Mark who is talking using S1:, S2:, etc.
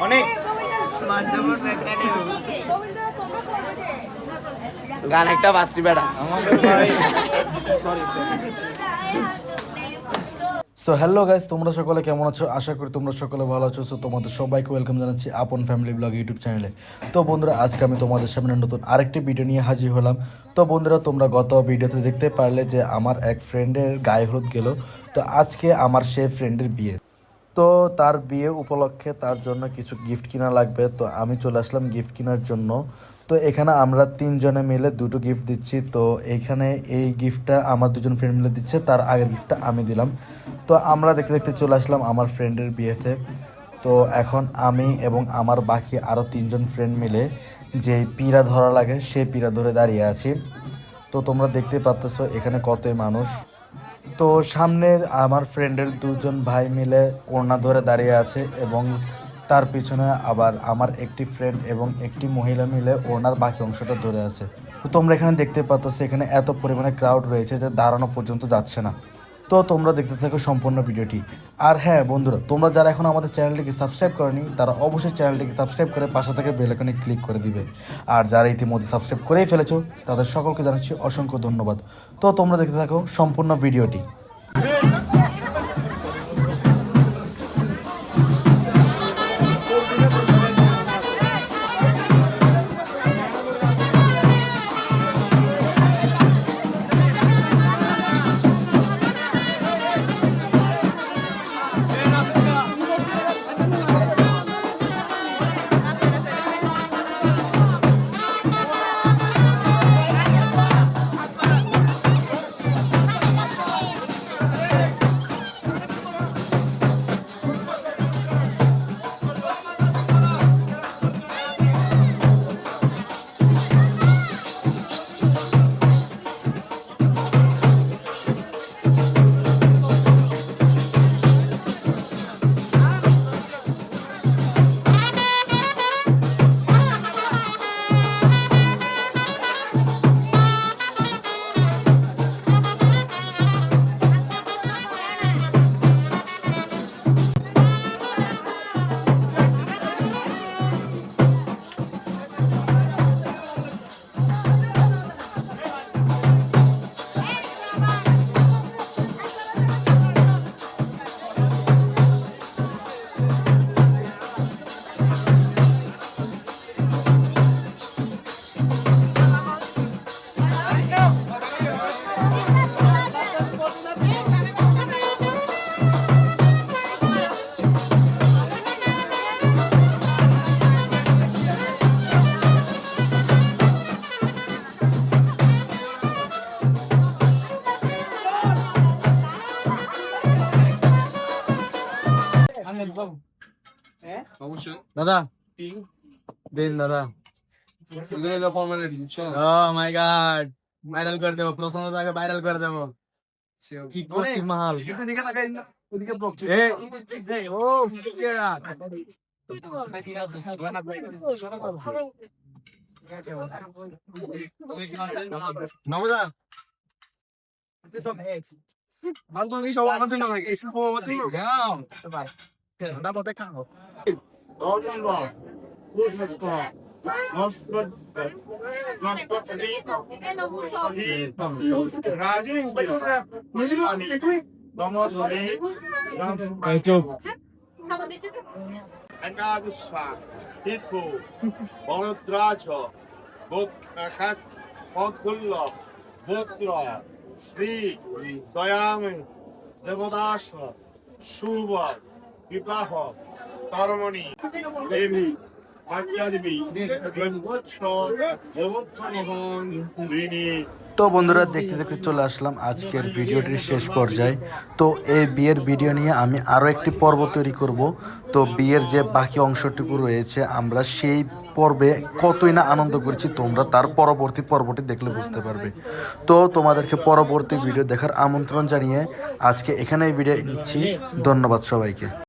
S1: অনেক গান একটা বাজছি বেড়া
S2: সো হ্যালো গাইস, তোমরা সকলে কেমন আছো? আশা করি তোমরা সকলে ভালো আছো। সো তোমাদের সবাইকে ওয়েলকাম জানাচ্ছি আপন ফ্যামিলি ব্লগ ইউটিউব চ্যানেলে। তো বন্ধুরা, আজকে আমি তোমাদের সামনে নতুন আরেকটি ভিডিও নিয়ে হাজির হলাম। তো বন্ধুরা, তোমরা গত ভিডিওতে দেখতে পারলে যে আমার এক ফ্রেন্ডের গায়ে হলুদ গেল। তো আজকে আমার সেই ফ্রেন্ডের বিয়ে। তো তার বিয়ে উপলক্ষে তার জন্য কিছু গিফট কিনা লাগবে। তো আমি চলে আসলাম গিফট কেনার জন্য। তো এখানে আমরা তিনজনে মিলে দুটো গিফট দিচ্ছি। তো এইখানে এই গিফটটা আমার দুজন ফ্রেন্ড মিলে দিচ্ছে, তার আগের গিফটটা আমি দিলাম। তো আমরা দেখতে দেখতে চলে আসলাম আমার ফ্রেন্ডের বিয়েতে। তো এখন আমি এবং আমার বাকি আরও তিনজন ফ্রেন্ড মিলে যে পিঁড়া ধরা লাগে সেই পিঁড়া ধরে দাঁড়িয়ে আছি। তো তোমরা দেখতে পাচ্ছ এখানে কতই মানুষ। তো সামনে আমার ফ্রেন্ডের দুজন ভাই মিলে ওড়না ধরে দাঁড়িয়ে আছে এবং তার পিছনে আবার আমার একটি ফ্রেন্ড এবং একটি মহিলা মিলে ওড়নার বাকি অংশটা ধরে আছে। তো তোমরা এখানে দেখতে পাচ্ছ এখানে এত পরিমাণে ক্রাউড রয়েছে যে দাঁড়ানো পর্যন্ত যাচ্ছে না। তো তোমরা দেখতে থাকো সম্পূর্ণ ভিডিওটি। আর হ্যাঁ বন্ধুরা, তোমরা যারা এখন আমাদের চ্যানেলটিকে সাবস্ক্রাইব করনি তারা অবশ্যই চ্যানেলটিকে সাবস্ক্রাইব করে পাশে থেকে বেল আইকনে ক্লিক করে দিবে। আর যারা ইতিমধ্যে সাবস্ক্রাইব করেই ফেলেছো তাদের সকলকে জানাচ্ছি অসংখ্য ধন্যবাদ। তো তোমরা দেখতে থাকো সম্পূর্ণ ভিডিওটি।
S3: দাদা দিন দাদা। ও মাই গড, ভাইরাল করে দেবো, প্রথম তাকে ভাইরাল করে দেবো। কি করছি মাল ও নবদা বান্ধবী সব আমাদের না এসব দাও খাও
S4: শ্রী দয়ামে দেবদাস শুভ বিবাহ তরমণি দেবী
S2: তো বন্ধুরা, দেখতে দেখতে চলে আসলাম আজকের ভিডিওটির শেষ পর্যায়ে। তো এই বিয়ের ভিডিও নিয়ে আমি আরও একটি পর্ব তৈরি করব। তো বিয়ের যে বাকি অংশটুকু রয়েছে আমরা সেই পর্বে কতই না আনন্দ করছি, তোমরা তার পরবর্তী পর্বটি দেখলে বুঝতে পারবে। তো তোমাদেরকে পরবর্তী ভিডিও দেখার আমন্ত্রণ জানিয়ে আজকে এখানেই বিদায় নিচ্ছি। ধন্যবাদ সবাইকে।